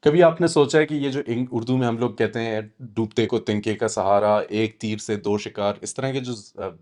कभी आपने सोचा है कि ये जो उर्दू में हम लोग कहते हैं डूबते को तिनके का सहारा, एक तीर से दो शिकार, इस तरह के जो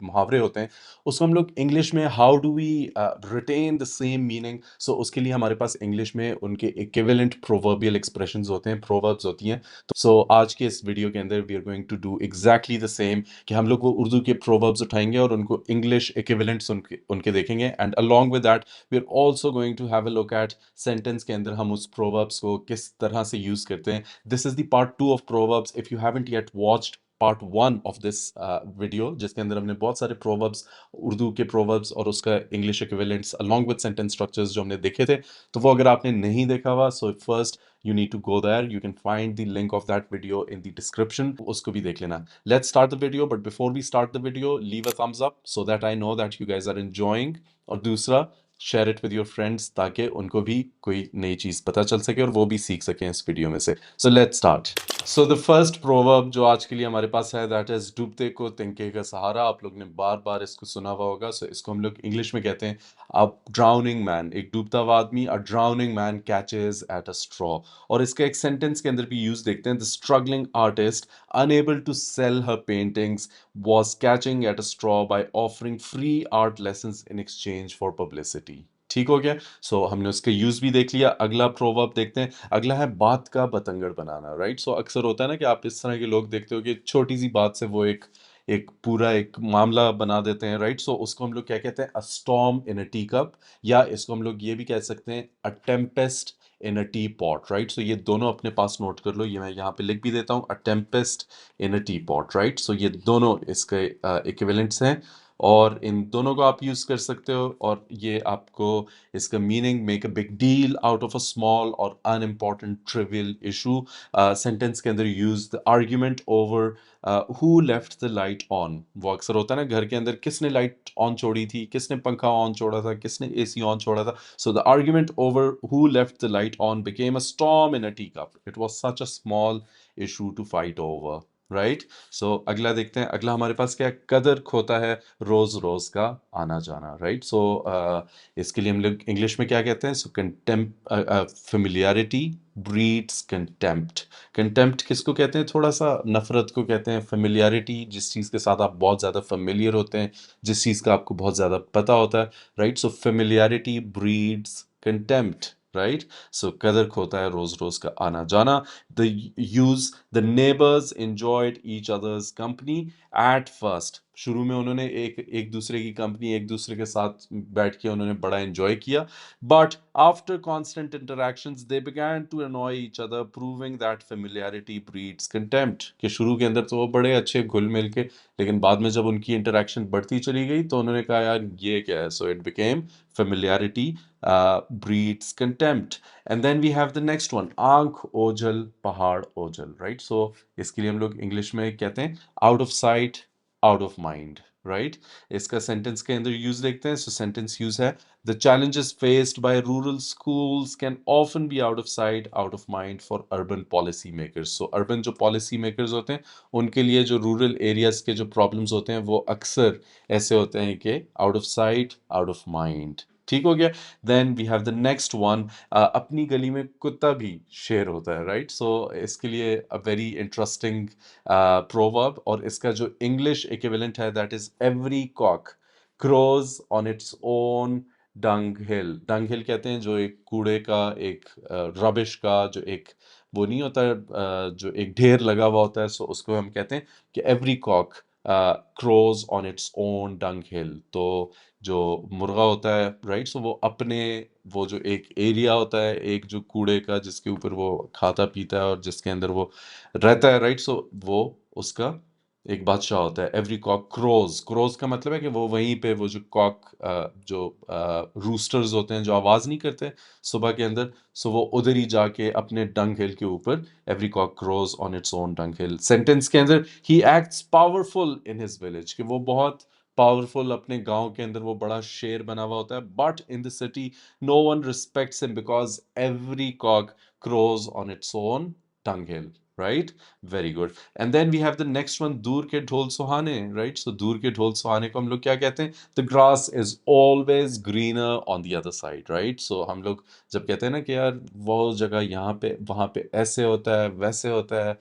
मुहावरे होते हैं, उसको हम लोग इंग्लिश में how do we written the same meaning? So उसके लिए हमारे पास इंग्लिश में उनके इक्विवेलेंट प्रोवर्बियल एक्सप्रेशंस होते हैं, प्रोवर्ब्स होती हैं। सो आज के इस वीडियो के अंदर we are going to do exactly the same, कि हम लोग वो उर्दू के प्रोवर्ब्स उठाएंगे और उनको इंग्लिश इक्विवेलेंट्स उनके उनके देखेंगे, and along with that we are also going to have a look at sentence के अंदर हम उस प्रोवर्ब्स को किस तरह से यूज करते हैं। This is the part 2 of proverbs. If you haven't yet watched part 1 of this video, जिसके अंदर हमने बहुत सारे प्रोवर्ब्स, उर्दू के प्रोवर्ब्स और उसका English equivalents along with sentence structures जो हमने देखे थे, तो वो अगर आपने नहीं देखा हुआ, so first you need to go there. You can find the link of that video in the description. उसको भी देख लेना. Let's start the video, but before we start the video, leave a thumbs up so that I know that you guys are enjoying. और दूसरा, share it with your friends ताकि उनको भी कोई नई चीज़ पता चल सके और वो भी सीख सकें इस वीडियो में से। So let's start. So the first proverb जो आज के लिए हमारे पास है, दैट इज डूबते को तिनके का सहारा। आप लोग ने बार बार इसको सुना हुआ होगा। सो इसको हम लोग इंग्लिश में कहते हैं अ ड्राउनिंग मैन, एक डूबता हुआ आदमी, a drowning man catches at a straw. और इसका एक सेंटेंस के अंदर भी यूज देखते हैं, the struggling artist unable to sell her paintings was catching at a straw by offering free art lessons in exchange for publicity। ठीक हो गया। हमने उसका यूज भी देख लिया। अगला प्रोवर्ब देखते हैं। अगला है बात का बतंगड़ बनाना। राइट। अक्सर होता है ना कि आप इस तरह के लोग देखते हो कि छोटी सी बात से वो एक एक पूरा एक मामला बना देते हैं। राइट। उसको हम लोग क्या कहते हैं, अ storm in a tea cup, या इसको हम लोग ये भी कह सकते हैं, अ Tempest in a T pot. Right. ये दोनों अपने पास नोट कर लो, ये मैं यहाँ पे लिख भी देता हूँ, अ Tempest in a T pot. Right. ये दोनों इसके इक्विवेलेंट्स हैं और इन दोनों को आप यूज कर सकते हो, और ये आपको इसका meaning, make a big deal out of a small और अनइम्पॉर्टेंट ट्रिवियल इशू। सेंटेंस के अंदर use the argument over who left the light on. वो अक्सर होता है ना, घर के अंदर किसने लाइट ऑन छोड़ी थी, किसने पंखा ऑन छोड़ा था, किसने एसी ऑन छोड़ा था। So the argument over who left the light on became a storm in a tea cup. It was such a small issue to fight over. Right. अगला देखते हैं। अगला हमारे पास क्या है, कदर खोता है रोज रोज का आना जाना। राइट। इसके लिए हम लोग इंग्लिश में क्या कहते हैं, so contempt familiarity breeds contempt. Contempt किसको कहते हैं, थोड़ा सा नफरत को कहते हैं। फेमिलियरिटी, जिस चीज़ के साथ आप बहुत ज़्यादा फेमिलियर होते हैं, जिस चीज़ का आपको बहुत ज़्यादा पता होता है। Right. Familiarity breeds contempt. Right. कदर खोता है रोज रोज का आना जाना। The use, the neighbours enjoyed each other's company at first। शुरू में उन्होंने एक एक दूसरे की कंपनी, एक दूसरे के साथ बैठ के उन्होंने बड़ा एंजॉय किया। But after constant interactions they began to annoy each other, proving that familiarity breeds contempt। कि शुरू के अंदर तो वो बड़े अच्छे घुल मिल के, लेकिन बाद में जब उनकी इंटरेक्शन बढ़ती चली गई तो उन्होंने कहा यार ये क्या है। It became familiarity breeds contempt। And then we have the next one, आंख ओझल पहाड़ ओझल। राइट। इसके लिए हम लोग इंग्लिश में कहते हैं out of sight out of mind. Right. इसका सेंटेंस के अंदर यूज देखते हैं। सेंटेंस यूज है, the challenges faced by rural schools can often be out of sight out of mind for urban policy makers। Urban जो policy makers होते हैं उनके लिए जो रूरल एरियाज के जो प्रॉब्लम्स होते हैं वो अक्सर ऐसे होते हैं कि out of sight out of mind. ठीक हो गया। Then we have the next one, अपनी गली में कुत्ता भी शेर होता है। राइट। इसके लिए अ वेरी इंटरेस्टिंग प्रोवर्ब, और इसका जो इंग्लिश इक्विवेलेंट है, that is every cock crows on its own dung hill. Dung hill कहते हैं जो एक कूड़े का, एक रबिश का जो एक वो नहीं होता है, जो एक ढेर लगा हुआ होता है। उसको हम कहते हैं कि every cock crows on its own dung hill. तो जो मुर्गा होता है, राइट, वो अपने वो जो एक एरिया होता है, एक जो कूड़े का जिसके ऊपर वो खाता पीता है और जिसके अंदर वो रहता है। राइट। वो उसका एक बादशाह होता है। एवरी कॉक क्रोज, क्रोज का मतलब है कि वो वहीं पे वो जो कॉक जो रूस्टर्स होते हैं जो आवाज नहीं करते सुबह के अंदर, वो उधर ही जाके अपने डंग हिल के ऊपर, every cock crows on its own dung hill. Sentence के अंदर, he acts powerful in his village, कि वो बहुत पावरफुल अपने गांव के अंदर वो बड़ा शेर बना हुआ होता है। But in the city no one respects him because every cock crows on its own dung hill। right? Very good. And then we have the next one, दूर के ढोल सुहाने, right? So दूर के ढोल सुहाने को हम लोग क्या कहते हैं? The grass is always greener on the other side, right? So हम लोग जब कहते हैं ना कि यार वो जगह यहाँ पे वहाँ पे ऐसे होता है वैसे होता है,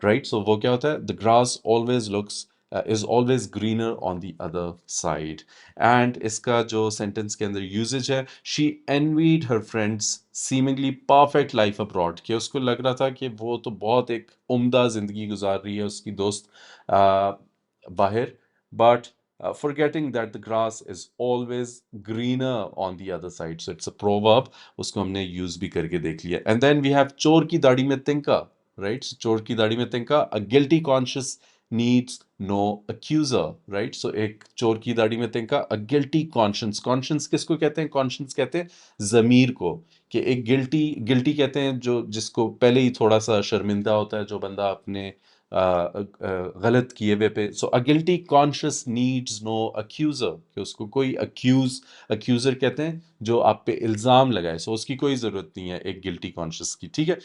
right? So वो क्या होता है? The grass always looks is always greener on the other side. And इसका जो sentence के अंदर usage है, she envied her friends seemingly perfect life abroad, कि उसको लग रहा था कि वो तो बहुत एक उम्दा जिंदगी गुजार रही है उसकी दोस्त बाहर, but forgetting that the grass is always greener on the other side. So it's a proverb, उसको हमने use भी करके देख लिया. And then we have चोर की दाढ़ी में तिनका, right? So चोर की दाढ़ी में तिनका, a guilty conscience needs no accuser, right? So एक चोर की दाढ़ी में तिनका, a guilty conscience. Conscience किसको कहते हैं? Conscience कहते हैं ज़मीर को, कि एक गिल्टी कहते हैं जो जिसको पहले ही थोड़ा सा शर्मिंदा होता है जो बंदा अपने गलत किए हुए पे. So a guilty conscious needs no accuser, कि उसको कोई अक्यूजर कहते हैं जो आप पे इल्ज़ाम लगाए, सो उसकी कोई ज़रूरत नहीं है एक गिल्टी कॉन्शियस की, ठीक है.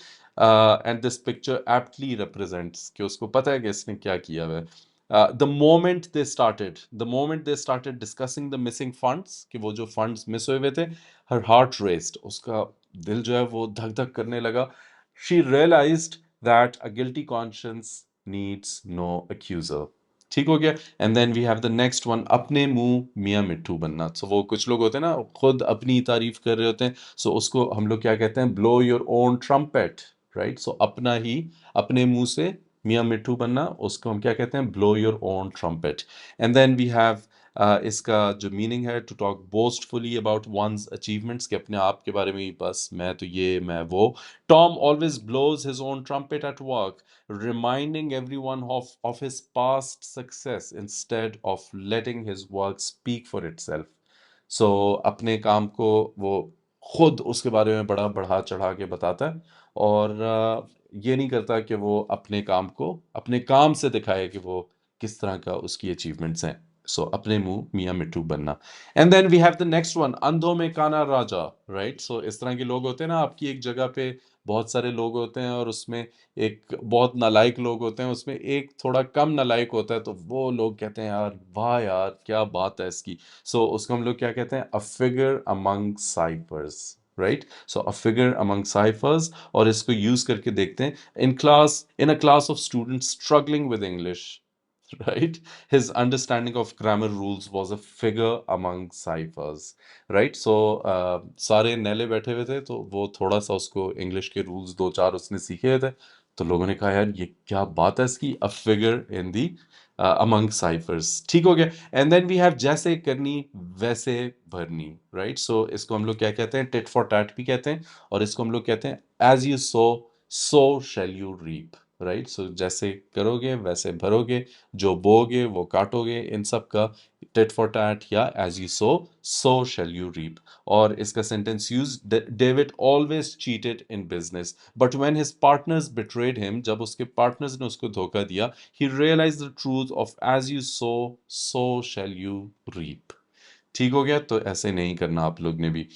And this picture aptly represents कि उसको पता है कि इसने क्या किया हुआ है. The moment they started discussing the missing funds, कि वो जो फंड्स मिस हुए हुए थे, हर हार्ट रेस्ड, उसका दिल जो है वो धक धक करने लगा. She realised that a guilty conscience needs no accuser. ठीक हो गया. And then we have the next one, अपने मुंह मियाँ मिट्ठू बनना. सो वो कुछ लोग होते हैं ना खुद अपनी तारीफ कर रहे होते हैं, सो उसको हम लोग क्या कहते हैं? Blow your own trumpet, right? So अपना ही अपने मुंह से मियाँ मिट्ठू बनना, उसको हम क्या कहते हैं? Blow your own trumpet. And then we have इसका जो मीनिंग है, to talk boastfully about one's achievements, कि अपने आप के बारे में ही बस मैं तो ये मैं वो. Tom always blows his own trumpet at work, reminding everyone of his past success instead of letting his work speak for itself. So अपने काम को वो खुद उसके बारे में बड़ा बढ़ा चढ़ा के बताता है, और ये नहीं करता कि वो अपने काम को अपने काम से दिखाए कि वो किस तरह का उसकी अचीवमेंट्स हैं. सो अपने मुंह मियाँ मिट्टू बनना. And then we have the next one, अंधों में काना राजा, राइट? सो इस तरह के लोग होते हैं ना, आपकी एक जगह पे बहुत सारे लोग होते हैं और उसमें एक बहुत नालायक लोग होते हैं, उसमें एक थोड़ा कम नालायक होता है, तो वो लोग कहते हैं यार वाह यार क्या बात है इसकी. सो उसको हम लोग क्या कहते हैं? A figure among ciphers, right? So a figure among ciphers. और इसको यूज करके देखते हैं, in a class of students struggling with English, right? His understanding of grammar rules was a figure among ciphers, right? So सारे नैले बैठे हुए थे, तो वो थोड़ा सा उसको इंग्लिश के रूल्स दो चार उसने सीखे हुए थे, तो लोगों ने कहा यार ये क्या बात है इसकी, a figure in the among cyphers. ठीक हो गया. एंड देन वी हैव जैसे करनी वैसे भरनी, राइट? सो इसको हम लोग क्या कहते हैं? टिट फॉर टैट भी कहते हैं, और इसको हम लोग कहते हैं as you sow shall you reap, right? So जैसे करोगे वैसे भरोगे, जो बोगे वो काटोगे, इन सब का टिट फॉर टैट या as you sow shall you reap. और इसका sentence use, David always cheated in business but when his partners betrayed him, जब उसके पार्टनर्स ने उसको धोखा दिया, he realise the truth of as you sow shall you reap. ठीक हो गया. तो ऐसे नहीं करना आप लोग ने भी.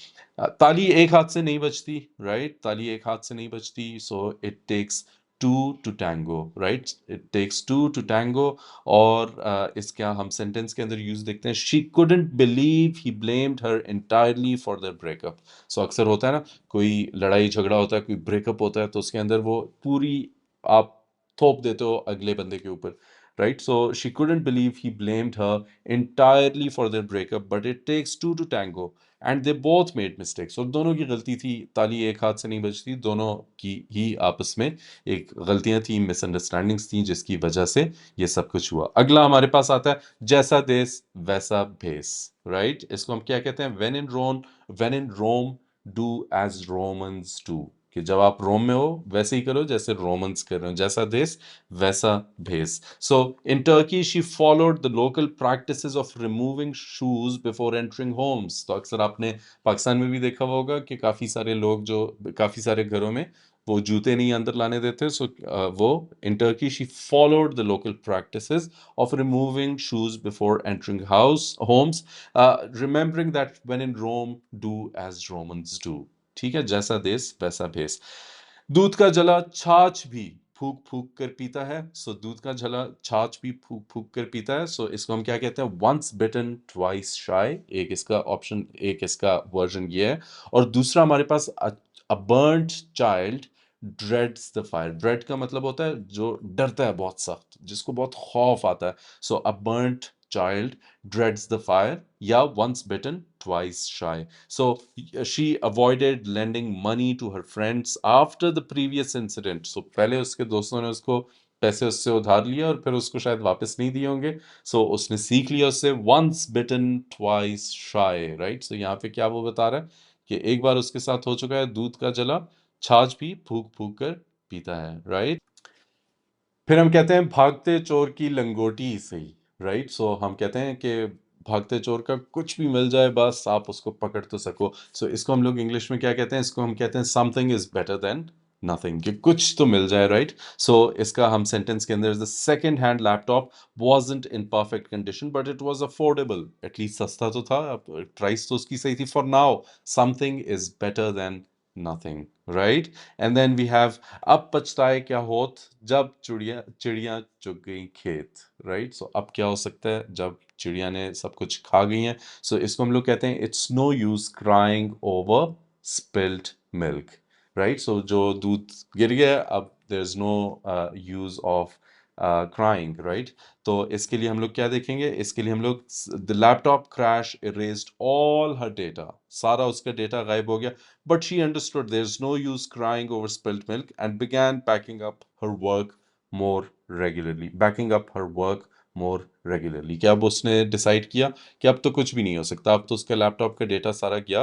ताली एक हाथ से नहीं बजती, राइट? ताली एक हाथ से नहीं बजती. So it takes two to tango, right? It takes two to tango. और इसका हम सेंटेंस के अंदर यूज देखते हैं, she couldn't believe he blamed her entirely for their breakup. So अक्सर होता है ना, कोई लड़ाई झगड़ा होता है, कोई ब्रेकअप होता है, तो उसके अंदर वो पूरी आप थोप देते हो अगले बंदे के ऊपर, right? So she couldn't believe he blamed her entirely for their breakup, but it takes two to tango, and they both made mistakes. और दोनों की गलती थी, ताली एक हाथ से नहीं बजती, दोनों की ही आपस में एक गलतियां थी, मिसअंडरस्टैंडिंग्स थी, जिसकी वजह से ये सब कुछ हुआ. अगला हमारे पास आता है, जैसा देश वैसा भेस, राइट? इसको हम क्या कहते हैं? when in Rome do as Romans do, कि जब आप रोम में हो वैसे ही करो जैसे रोमन्स कर रहे हो, जैसा देश वैसा भेस. So in Turkey, she followed the local practices of removing shoes before entering homes. तो अक्सर आपने पाकिस्तान में भी देखा हुआ होगा कि काफ़ी सारे लोग जो काफ़ी सारे घरों में वो जूते नहीं अंदर लाने देते. सो वो in Turkey she followed the local practices of removing shoes before entering homes, remembering that when in Rome, do as Romans do. ठीक है, जैसा देश वैसा भेस. दूध का जला छाछ भी फूक फूक कर पीता है, सो दूध का झला छाछ भी फूक फूक कर पीता है, सो इसको हम क्या कहते हैं, वंस बिटन ट्वाइस शाय। एक इसका ऑप्शन, एक इसका वर्जन ये है। और दूसरा हमारे पास a burned child dreads the fire. Dread का मतलब होता है जो डरता है बहुत सख्त, जिसको बहुत खौफ आता है। So a burned child dreads the fire, या once bitten twice shy. So she avoided lending money to her friends after the previous incident. So पहले उसके दोस्तों ने उसको पैसे उससे उधार लिए और फिर उसको शायद वापस नहीं दिए होंगे। सो उसने सीख लिया उससे, once bitten twice shy, right. So यहाँ पे क्या वो बता रहा है कि एक बार उसके साथ हो चुका है, दूध का जला छाछ भी फूक फूक कर पीता है, राइट। फिर हम कहते हैं भागते चोर की लंगोटी सही, राइट। सो हम कहते हैं कि भागते चोर का कुछ भी मिल जाए, बस आप उसको पकड़ तो सको। सो इसको हम लोग इंग्लिश में क्या कहते हैं, इसको हम कहते हैं something is better than nothing, कि कुछ तो मिल जाए, राइट। सो इसका हम सेंटेंस के अंदर, the second hand laptop wasn't in perfect condition but it was affordable, at least सस्ता तो था, प्राइस तो उसकी सही थी। For now something is better than nothing, right. And then we have, अब पछताए क्या होत जब चिड़िया चिड़िया चुग गई खेत, राइट। सो अब क्या हो सकता है जब चिड़िया ने सब कुछ खा गई हैं। सो इसको हम लोग कहते हैं, it's no use crying over spilled milk, right. So जो दूध गिर गया, अब there is no use of crying, right. तो इसके लिए हम लोग क्या देखेंगे, इसके लिए हम लोग, the laptop crash erased all her data, सारा उसका डेटा गायब हो गया। But she understood there's no use crying over spilt milk and began packing up her work more regularly. Backing up her work more regularly. क्या अब उसने decide किया कि अब तो कुछ भी नहीं हो सकता, अब तो उसके लैपटॉप का डेटा सारा गया,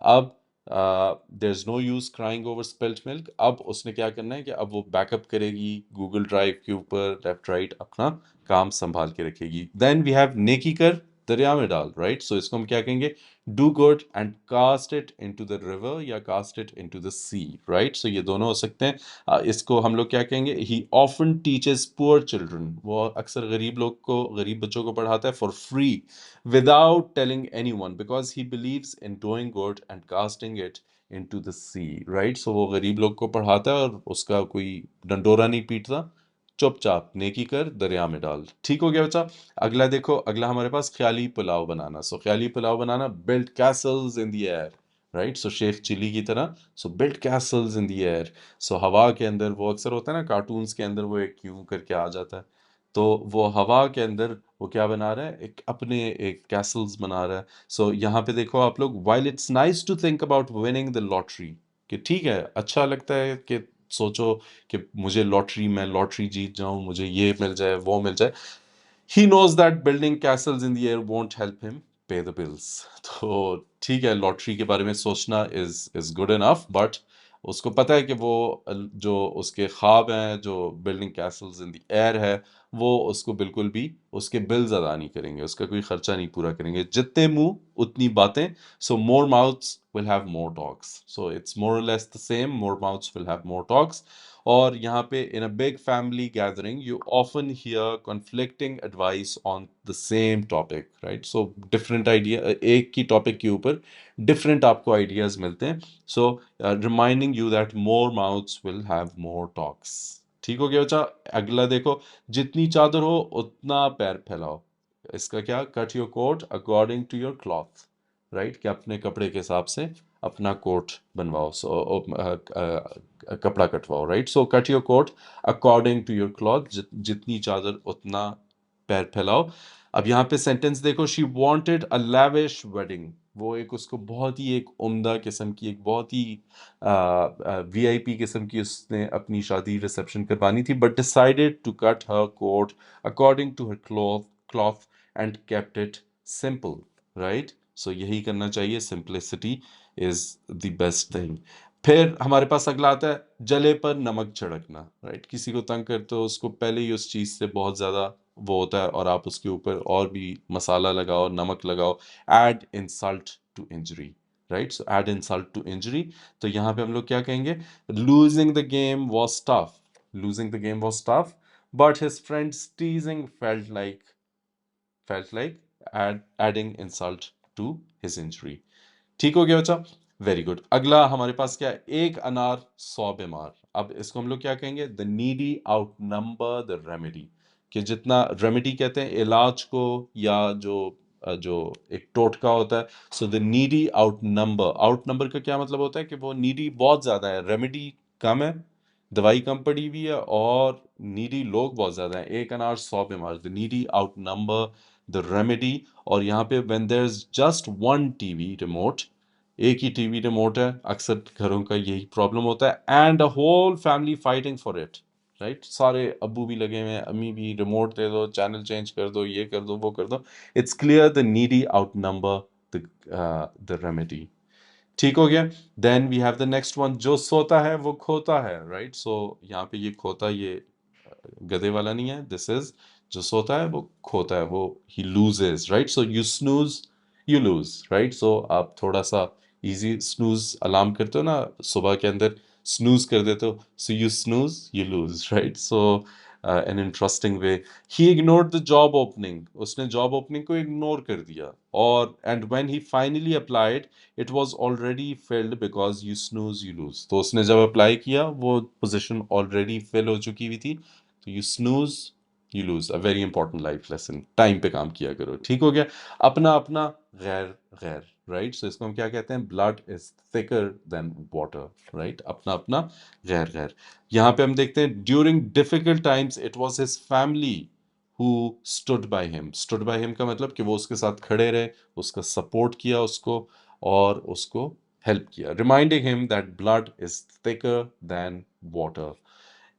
अब there is no use crying over spilt milk. अब उसने क्या करना है कि अब वो बैकअप करेगी गूगल ड्राइव के ऊपर, लेफ्ट राइट अपना काम संभाल के रखेगी। देन वी हैव नेकी कर दरिया में डाल, राइट। सो इसको हम क्या कहेंगे, do good and cast it into the river या cast it into the sea, right। so ये दोनों हो सकते हैं। इसको हम लोग क्या कहेंगे, he often teaches poor children, वो अक्सर गरीब लोग को, गरीब बच्चों को पढ़ाता है for free without telling anyone because he believes in doing good and casting it into the sea, right। so वो गरीब लोग को पढ़ाता है और उसका कोई डंडोरा नहीं पीटता, चुपचाप नेकी कर दरिया में डाल। ठीक हो गया बच्चा। अगला देखो, अगला हमारे पास ख्याली पुलाव बनाना। सो ख्याली पुलाव बनाना, build castles in the air, right. So शेफ चिली की तरह, so build castles in the air. So हवा के अंदर, वो अक्सर होता है ना कार्टून्स के अंदर, वो एक यूं करके आ जाता है, तो वो हवा के अंदर वो क्या बना रहा है, एक अपने एक कैसल्स बना रहा है। सो यहाँ पे देखो आप लोग, while it's nice to think about winning the lottery, कि ठीक है अच्छा लगता है कि सोचो कि मुझे लॉटरी, मैं लॉटरी जीत जाऊं, मुझे ये मिल जाए वो मिल जाए, he knows that building castles in the air won't help him pay the bills। तो ठीक है, लॉटरी के बारे में सोचना इज गुड इनफ, बट उसको पता है कि वो जो उसके ख्वाब हैं, जो building Castle's in the air है, वो उसको बिल्कुल भी उसके बिल्स अदा नहीं करेंगे, उसका कोई खर्चा नहीं पूरा करेंगे। जितने मुंह उतनी बातें, so more mouths will have more talks. So it's more और less the same, more mouths will have more talks. और यहाँ पे, in a big family gathering you often hear conflicting advice on the same topic, right. So different idea, एक ही topic के ऊपर different आपको ideas मिलते हैं। So reminding you that more mouths will have more talks. ठीक हो गया बच्चा। अगला देखो, जितनी चादर हो उतना पैर फैलाओ। इसका क्या, cut your coat according to your cloth, right, कि अपने कपड़े के हिसाब से अपना कोट बनवाओ। सो कपड़ा कटवाओ, right. So cut your coat according to your cloth, जितनी चादर उतना पैर फैलाओ। अब यहाँ पे सेंटेंस देखो, she wanted a lavish wedding, वो एक उसको बहुत ही एक उम्दा किस्म की, एक बहुत ही वीआईपी किस्म की उसने अपनी शादी रिसेप्शन करवानी थी, but decided to cut her coat according to her cloth and kept it simple, right. So यही करना चाहिए, simplicity is the best thing. फिर हमारे पास अगला आता है, जले पर नमक छिड़कना, राइट। किसी को तंग करते हो, उसको पहले ही उस चीज़ से बहुत ज़्यादा वो होता है, और आप उसके ऊपर और भी मसाला लगाओ, नमक लगाओ, add insult to injury, right. So add insult to injury. तो यहाँ पे हम लोग क्या कहेंगे, losing the game was tough, losing the game was tough, but his friends teasing felt like adding insult to his injury। ठीक हो गया बच्चा, वेरी गुड। अगला हमारे पास क्या है, एक अनार 100 बीमार। अब इसको हम लोग क्या कहेंगे, the needy outnumber the remedy, कि जितना रेमेडी कहते हैं इलाज को, या जो एक टोटका होता है, so the needy out number का क्या मतलब होता है कि वो नीडी बहुत ज्यादा है, रेमेडी कम है, दवाई कम पड़ी हुई है, और नीडी लोग बहुत ज्यादा हैं, एक अनार 100 बीमार, the needy outnumber the remedy. और यहाँ पे when there is just one TV remote, एक ही टीवी रिमोट है, अक्सर घरों का यही प्रॉब्लम होता है, and a whole family fighting for it, right, सारे अब्बू भी लगे हुए हैं, अम्मी भी, रिमोट दे दो, चैनल चेंज कर दो, ये कर दो, वो कर दो, it's clear the needy outnumber the remedy. ठीक हो गया। Then we have the next one, जो सोता है वो खोता है, राइट। सो यहाँ पे ये खोता, ये गधे वाला नहीं है, दिस इज जो सोता है वो खोता है, वो ही loses, right. So you snooze you lose, right. So आप थोड़ा सा इजी स्नूज अलार्म करते हो ना सुबह के अंदर, स्नूज कर देते हो, सो you snooze you lose, right. So an interesting way, he ignored the job opening, उसने जॉब ओपनिंग को इग्नोर कर दिया, और and when he finally applied it was already field because you snooze you loose, तो उसने जब apply किया वो पोजिशन ऑलरेडी फिल हो चुकी हुई थी, तो you snooze you loose, a very important life lesson, time पे काम किया करो। ठीक हो गया। अपना अपना गैर गैर, राइट। सो इसको हम क्या कहते हैं, blood is thicker than water, right, अपना अपना गैर गैर। यहाँ पे हम देखते हैं during difficult times it was his family who stood by him, stood by him का मतलब कि वो उसके साथ खड़े रहे, उसका सपोर्ट किया उसको, और उसको हेल्प किया, reminding him that blood is thicker than water.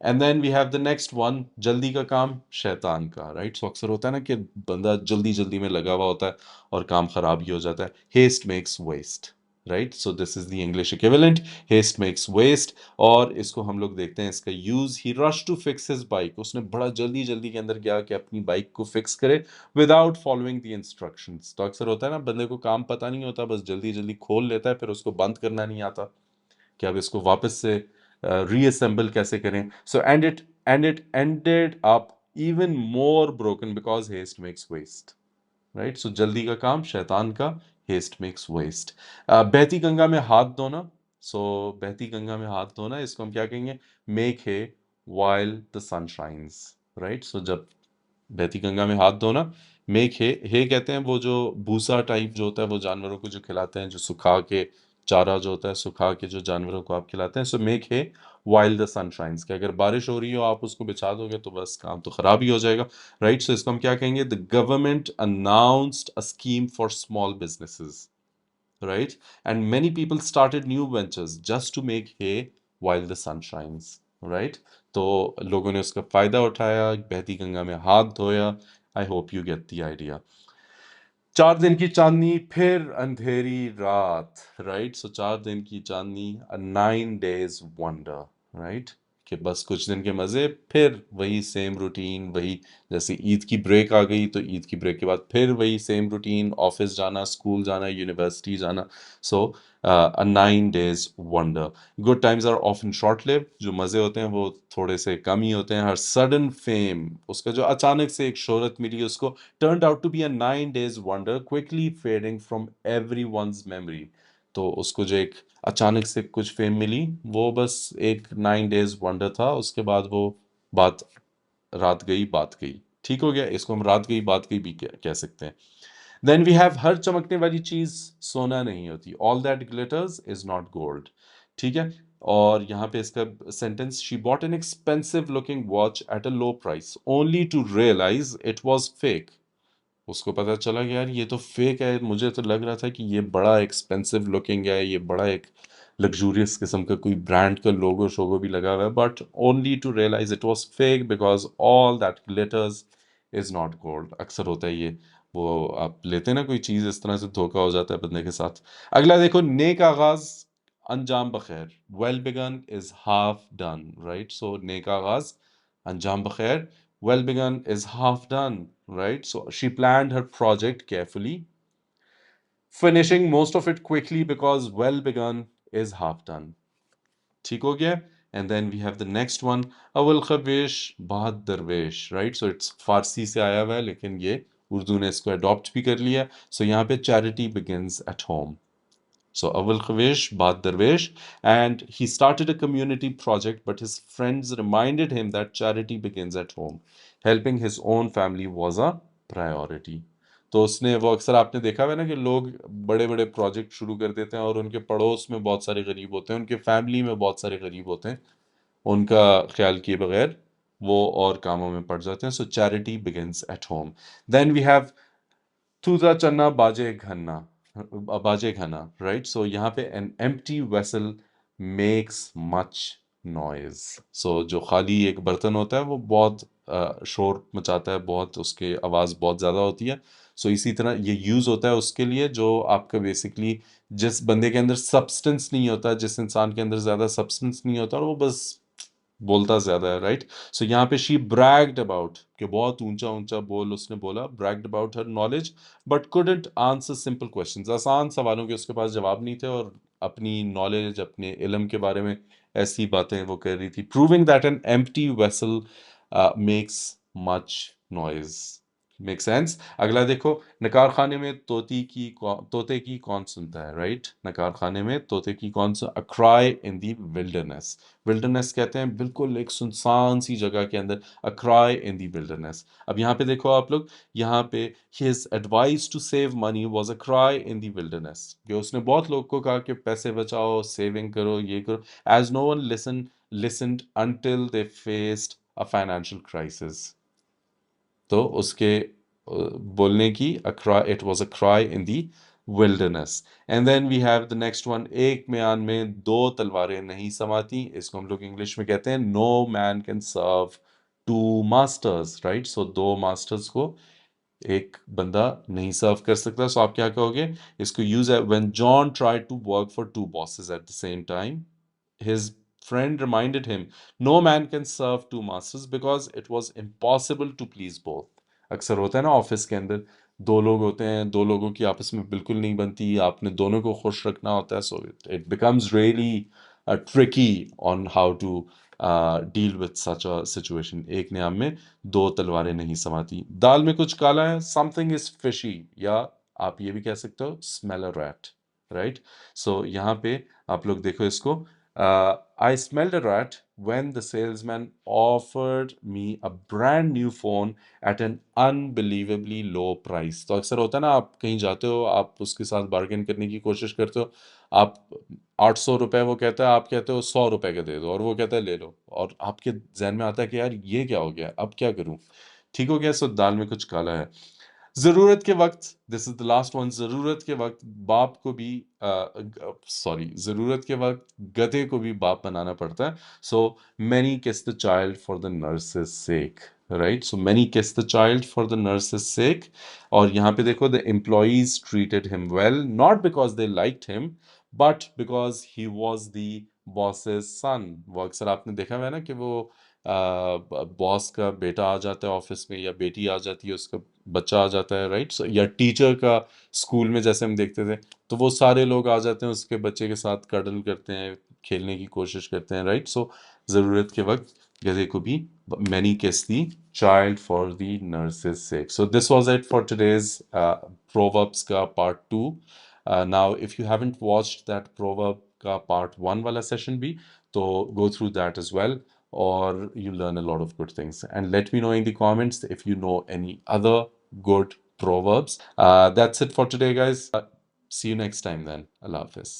And then we have the next one, जल्दी का काम शैतान का, राइट। सो अक्सर होता है ना कि बंदा जल्दी जल्दी में लगा हुआ होता है और काम खराब ही हो जाता है, haste makes waste, right. So this is the English equivalent, haste makes waste. और इसको हम लोग देखते हैं इसका use, he rush to fix his bike, उसने बड़ा जल्दी जल्दी के अंदर गया कि अपनी बाइक को फिक्स करे विदाउट फॉलोइंग द इंस्ट्रक्शंस। तो अक्सर होता है ना बंदे को काम पता नहीं होता, बस जल्दी जल्दी खोल लेता है, फिर उसको बंद करना नहीं आता कि अब इसको वापस से रीअसेंबल कैसे करें। So and it ended up even more broken because haste makes waste, right. So जल्दी का काम शैतान का, हेस्ट मेक्स वेस्ट। बहती गंगा में हाथ धोना, सो बहती गंगा में हाथ धोना, इसको हम क्या कहेंगे, make hay while the sun shines, right. So जब बहती गंगा में हाथ धोना, मेक हे कहते हैं वो जो भूसा टाइप जो होता है, वो जानवरों को जो खिलाते हैं, जो सुखा के चारा जो होता है सुखा के जो जानवरों को आप खिलाते हैं, so make hay while the sun shines, कि अगर बारिश हो रही हो आप उसको बिछा दोगे तो बस काम तो खराब ही हो जाएगा, राइट। सो इसको हम क्या कहेंगे, the government announced a scheme for small businesses, right? And many people started new ventures just to make hay while the sun shines, right? तो लोगों ने उसका फायदा उठाया, बहती गंगा में हाथ धोया। I hope you get the idea. 4 दिन की चांदनी फिर अंधेरी रात, राइट। सो 4 दिन की चांदनी, अ 9 days wonder, राइट, कि बस कुछ दिन के मजे, फिर वही सेम रूटीन, वही जैसे ईद की ब्रेक आ गई तो ईद की ब्रेक के बाद फिर वही सेम रूटीन, ऑफिस जाना, स्कूल जाना, यूनिवर्सिटी जाना। So a 9 days wonder, good times are often short live, जो मजे होते हैं वो थोड़े से कम ही होते हैं। हर सडन फेम, उसका जो अचानक से एक शोहरत मिली उसको, turned out to be a 9 days wonder, quickly fading from everyone's memory। तो उसको जो एक अचानक से कुछ फेम मिली, वो बस एक 9 days wonder था, उसके बाद वो बात, रात गई बात गई। ठीक हो गया, इसको हम रात गई बात गई भी कह सकते हैं। देन वी हैव, हर चमकने वाली चीज सोना नहीं होती, all that glitters is not gold, ठीक है। और यहाँ पे इसका sentence, she bought an expensive looking watch at a low price only to realise it was fake, उसको पता चला कि यार ये तो फेक है, मुझे तो लग रहा था कि ये बड़ा एक्सपेंसिव लुकिंग है, ये बड़ा एक लग्जूरियस किस्म का कोई ब्रांड का लोगो शोगो भी लगा हुआ है, but only to realise it was fake because all that glitters is not gold. अक्सर होता है ये, वो आप लेते हैं ना कोई चीज़, इस तरह से धोखा हो जाता है बंदे के साथ। अगला देखो, नेक आगाज अंजाम बखैर, well begun is half done, right. So नेक आगाज अंजाम बखैर, well begun is half done, right? So she planned her project carefully, finishing most of it quickly because well begun is half done. ठीक हो गया। And then we have the next one, अवल खवेश बाद दरवेश, right? So it's फारसी से आया हुआ है, लेकिन ये उर्दू ने इसको अडॉप्ट भी कर लिया। So यहाँ पे charity begins at home, So Awal Khawish, Bad Darwish, and he started a community project, but his friends reminded him that charity begins at home. Helping his own family was a priority. तो उसने वो अक्सर आपने देखा है ना कि लोग बड़े बड़े प्रोजेक्ट शुरू कर देते हैं और उनके पड़ोस में बहुत सारे गरीब होते हैं, उनके फैमिली में बहुत सारे गरीब होते हैं, उनका ख्याल किए बगैर वो और कामों में पड़ जाते हैं. So charity begins at home. Then we have तुझा चन्ना बाजे घना, राइट. सो यहाँ पे an empty vessel makes much noise. So जो खाली एक बर्तन होता है वो बहुत शोर मचाता है, बहुत उसके आवाज़ बहुत ज़्यादा होती है. सो इसी तरह ये यूज़ होता है उसके लिए जो आपका बेसिकली जिस बंदे के अंदर सब्सटेंस नहीं होता, जिस इंसान के अंदर ज़्यादा सब्सटेंस नहीं होता और वो बस बोलता ज्यादा है, राइट. सो यहाँ पे शी ब्रैग्ड अबाउट कि बहुत ऊंचा ऊंचा बोल उसने बोला, bragged about her knowledge but couldn't answer simple questions. आसान सवालों के उसके पास जवाब नहीं थे और अपनी नॉलेज, अपने इल्म के बारे में ऐसी बातें वो कर रही थी. Proving that N empty vessel makes much noise. Make sense. अगला देखो, नकार खाने में तोते की कौन सुनता है, राइट. नकार खाने में तोते की कौन सुन, a cry in the wilderness. Wilderness कहते हैं बिल्कुल एक सुनसान सी जगह के अंदर, अ क्राई इन दी विल्डरनेस. अब यहाँ पे देखो आप लोग, यहाँ पे his advice to save money was a cry in the wilderness. कि उसने बहुत लोग को कहा कि पैसे बचाओ, सेविंग करो, ये करो, as no one listened until they faced a financial crisis. तो उसके बोलने की it was a cry in the wilderness. And then we have the next one, एक म्यान में दो तलवारें नहीं समाती. इसको हम लोग इंग्लिश में कहते हैं no man can serve two masters, right. So दो मास्टर्स को एक बंदा नहीं सर्व कर सकता. सो आप क्या कहोगे इसको, यूज है when John tried to work for two bosses at the same time. His friend reminded him, no man can serve two masters because it was impossible to please both. अक्सर होता है ना ऑफिस के अंदर, दो लोग होते हैं, दो लोगों की आपस में बिल्कुल नहीं बनती, आपने दोनों को खुश रखना होता है. So it becomes really tricky on how to deal with such a situation. एक न्याम में दो तलवारें नहीं समाती. दाल में कुछ काला है, समथिंग इज फिशी, या आप ये भी कह सकते हो smell a rat, right. So यहाँ पे आप लोग देखो इसको, I smelled a rat when the salesman offered me a brand new phone at an unbelievably low price. तो अक्सर होता है ना, आप कहीं जाते हो, आप उसके साथ बार्गेन करने की कोशिश करते हो, आप 800 रुपये वो कहता है, आप कहते हो 100 रुपये का दे दो, और वो कहता है ले लो, और आपके जहन में आता है कि यार ये क्या हो गया, अब क्या करूं. ठीक हो गया. सो दाल में कुछ काला है. ज़रूरत के वक्त, this is the last one, ज़रूरत के वक्त बाप को भी सॉरी ज़रूरत के वक्त गधे को भी बाप बनाना पड़ता है. So many kiss the child for the nurse's sake, right. So many kiss the child for the nurse's sake. और यहाँ पे देखो, the employees treated him well not because they liked him but because he was the boss's son. वो अक्सर आपने देखा हुआ है ना कि वो बॉस का बेटा आ जाता है ऑफिस में, या बेटी आ जाती है, उसका बच्चा आ जाता है, राइट. या टीचर का स्कूल में जैसे हम देखते थे, तो वो सारे लोग आ जाते हैं उसके बच्चे के साथ, कडल करते हैं, खेलने की कोशिश करते हैं, राइट. सो ज़रूरत के वक्त गधे को भी many kiss the child for the nurse's sake. So this was it for today's proverbs का part 2. Now if you haven't watched that proverb का पार्ट 1 वाला सेशन भी, तो go through that as well, or you learn a lot of good things. And let me know in the comments if you know any other good proverbs. That's it for today, guys. See you next time then. Allah Hafiz.